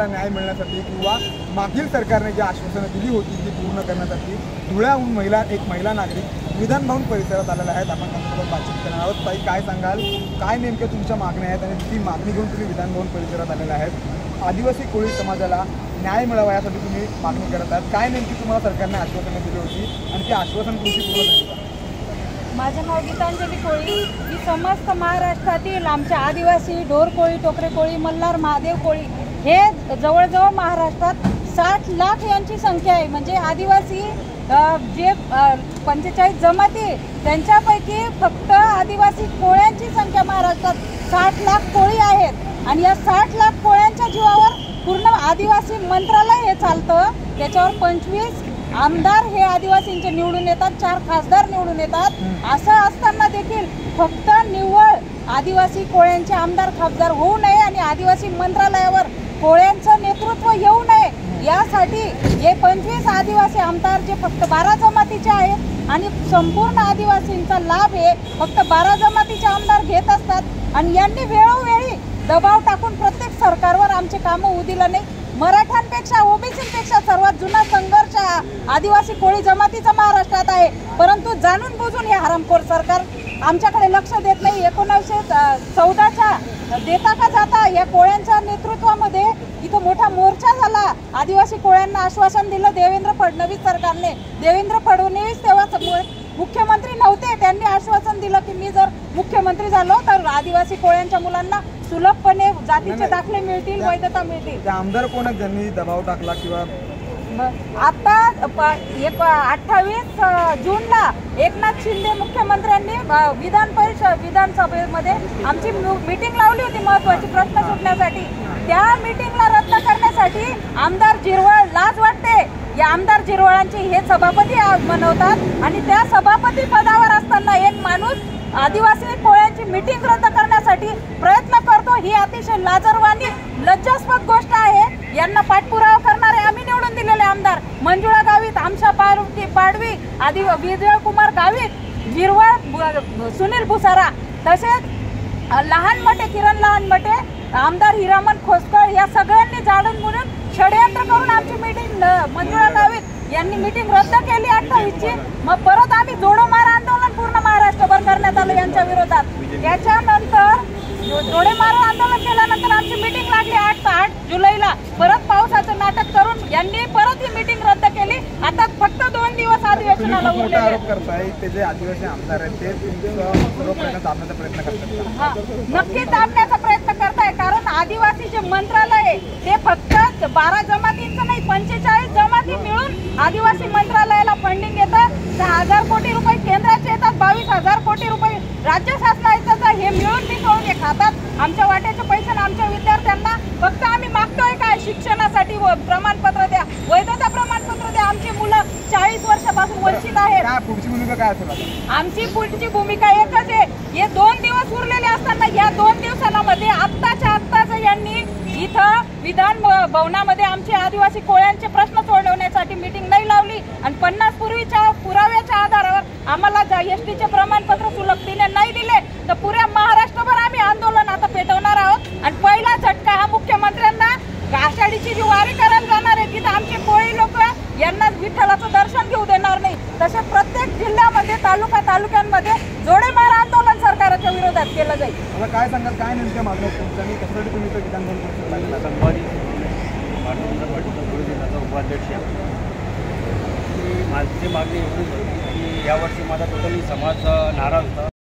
समाजाला न्याय मिळण्यासाठी किंवा मागील सरकारने जी आश्वासनं दिली होती ती पूर्ण करण्यासाठी धुळ्याहून एक महिला नागरिक विधान भवन परिसरात आलेल्या आहेत। आपण त्यांच्यासोबत बातचीत करणार आहोत। ताई, काय सांगाल, काय नेमक्या तुमच्या मागण्या आहेत आणि ती मागणी घेऊन तुम्ही विधान भवन परिसरात आलेल्या आहेत? आदिवासी कोळी समाजाला न्याय मिळावा यासाठी तुम्ही मागणी करत आहात। काय नेमकी तुम्हाला सरकारने आश्वासनं दिली होती आणि ती आश्वासन तुमची पूर्ण झाली का? माझं नाव गीतांजली कोळी। ही समस्त महाराष्ट्रातील आमच्या आदिवासी ढोर कोळी, टोकरे कोळी, मल्हार, महादेव कोळी हे जवळजवळ महाराष्ट्रात 60 लाख यांची संख्या आहे। म्हणजे आदिवासी जे 45 जमाती त्यांच्यापैकी फक्त आदिवासी कोळ्यांची संख्या महाराष्ट्रात 60 लाख कोळी आहेत आणि या 60 लाख कोळ्यांच्या जीवावर पूर्ण आदिवासी मंत्रालय हे चालतं। त्याच्यावर 25 आमदार हे आदिवासींचे निवडून येतात, 4 खासदार निवडून येतात। असं असताना देखील फक्त निव्वळ आदिवासी कोळ्यांचे आमदार खासदार होऊ नये आणि आदिवासी मंत्रालयावर कोळ्यांचं नेतृत्व येऊ नये यासाठी हे 25 आदिवासी आमदार जे फक्त 12 जमातीचे आहेत आणि संपूर्ण आदिवासींचा लाभ हे फक्त 12 जमातीचे आमदार घेत असतात आणि यांनी वेळोवेळी दबाव टाकून प्रत्येक सरकारवर आमचे कामं होऊ दिलं नाही। मराठ्यांपेक्षा, ओबीसीपेक्षा सर्वात जुना संघर्ष आदिवासी कोळी जमातीचा महाराष्ट्रात आहे, परंतु जाणून बुजून हे हरामखोर सरकार आमच्याकडे लक्ष देत नाही। 1914च्या देता का जाता या कोळ्यांच्या नेतृत्वामध्ये इथं मोठा मोर्चा झाला। आदिवासी कोळ्यांना आश्वासन दिलं देवेंद्र फडणवीस सरकारने। देवेंद्र फडणवीस तेव्हा मुख्यमंत्री नव्हते, त्यांनी आश्वासन दिलं की मी जर मुख्यमंत्री झालो तर आदिवासी कोळ्यांच्या मुलांना सुलभपणे जातीचे दाखले मिळतील, वैधता मिळतील। आमदार कोण आहेत ज्यांनी दबाव टाकला किंवा आता 28 जूनला एकनाथ शिंदे मुख्यमंत्र्यांनी विधानसभेमध्ये आमची मीटिंग लावली होती महत्वाची प्रश्न सुटण्यासाठी। त्या मीटिंगला रद्द करण्यासाठी आमदार जिरवळ, लाज वाटते या आमदार जिरवळांची हे सभापती मनवतात आणि त्या सभापती पदावर असताना एक माणूस आदिवासी कोळ्यांची मीटिंग रद्द करण्यासाठी प्रयत्न करतो। ही अतिशय लाजरवाणी, लज्जास्पद गोष्ट आहे। यांना पाठपुरावा करणारे आम्ही निवडून दिलेले आमदार मंजुळा गावित, आमशा पाडवी, विजय कुमार गावित, जिरवळ, सुनील भुसारा, तसेच लहान मोठे किरण लहान मोठे आमदार हिरामन खोसकर या सगळ्यांनी जाणून बुजून षडयंत्र करून आमची मीटिंग मंजुळा गावित यांनी मीटिंग रद्द केली 28ची। मग परत आम्ही जोडोमार आंदोलन पूर्ण महाराष्ट्रभर करण्यात आलं यांच्या विरोधात। त्याच्यानंतर जोडेमार आंदोलन केल्यानंतर आमची मीटिंग लागली 8 जुलैला। परत पावसाचं नाटक करून यांनी परत ही मीटिंग रद्द केली। आता फक्त 2 दिवस अधिवेशनाला उरलेले आहेत। आरोप करताय ते जे आदिवासी आमदार आहेत ते तुमचं दाबण्याचा प्रयत्न करतात? नक्कीच दाबण्याचा प्रयत्न करताय, कारण आदिवासी जे मंत्रालय आहे ते फक्त 12 जमातींचं नाही 45 जमाती मिळून आदिवासी मंत्रालयाला फंडिंग येतं। 6,000 कोटी रुपये केंद्राचे येतात, 22,000 कोटी रुपये राज्य शासनाचं हे मिळून हे खातात। आमच्या वाट्याचे पैसे आमच्या विद्यार्थ्यांना फक्त आम्ही मागतोय काय, शिक्षणासाठी प्रमाणपत्र द्या, वैधता प्रमाणपत्र द्या। आमची मुलं 40 वर्षापासून वंचित आहेत। पुढची भूमिका काय असेल? आमची पुढची भूमिका एकच आहे, हे 2 दिवस उरलेले असताना या 2 दिवसांमध्ये आत्ताच यांनी इथं विधान भवनामध्ये आमचे आदिवासी कोळ्यांचे प्रश्न सोडवण्यासाठी मीटिंग नाही लावली आणि 50 पूर्वीच्या पुराव्याच्या आधारावर आम्हाला एसटीचे प्रमाणपत्र सुलभतेने नाही दिले तर पुऱ्या महाराष्ट्रभर आम्ही आंदोलन आता पेटवणार आहोत। आणि पहिला झटका हा मुख्यमंत्र्यांना आषाढीची जी वारी करायला जाणार आहे तिथं आमचे कोळी लोक यांना विठ्ठलाचं दर्शन घेऊ देणार नाही। तसे प्रत्येक जिल्ह्यामध्ये तालुक्यांमध्ये जोडेमार आंदोलन सरकारच्या विरोधात केलं जाईल। मला काय सांगाल, काय नेमक्या मागण्या तुमच्या आणि कशासाठी तुम्ही इथं विधान भवन संभाजी पाटील उपाध्यक्ष माझी मागणी एवढीच होती की यावर्षी माझा टोटली समाज नाराज होता।